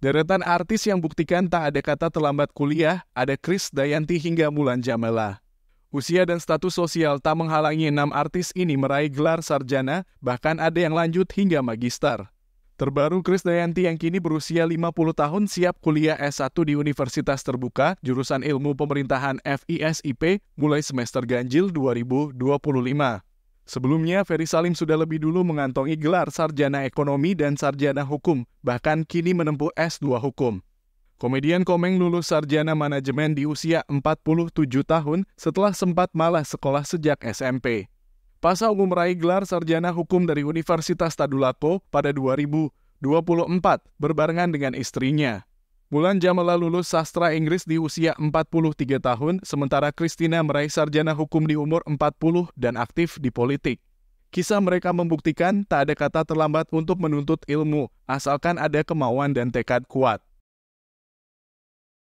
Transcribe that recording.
Deretan artis yang buktikan tak ada kata terlambat kuliah, ada Krisdayanti hingga Mulan Jameela. Usia dan status sosial tak menghalangi 6 artis ini meraih gelar sarjana, bahkan ada yang lanjut hingga magister. Terbaru Krisdayanti yang kini berusia 50 tahun siap kuliah S1 di Universitas Terbuka, jurusan Ilmu Pemerintahan FISIP, mulai semester ganjil 2025. Sebelumnya, Ferry Salim sudah lebih dulu mengantongi gelar sarjana ekonomi dan sarjana hukum, bahkan kini menempuh S2 hukum. Komedian Komeng lulus sarjana manajemen di usia 47 tahun setelah sempat malas sekolah sejak SMP. Pasha Ungu meraih gelar sarjana hukum dari Universitas Tadulako pada 2024, berbarengan dengan istrinya. Mulan Jameela lulus sastra Inggris di usia 43 tahun, sementara Christina meraih sarjana hukum di umur 40 dan aktif di politik. Kisah mereka membuktikan tak ada kata terlambat untuk menuntut ilmu, asalkan ada kemauan dan tekad kuat.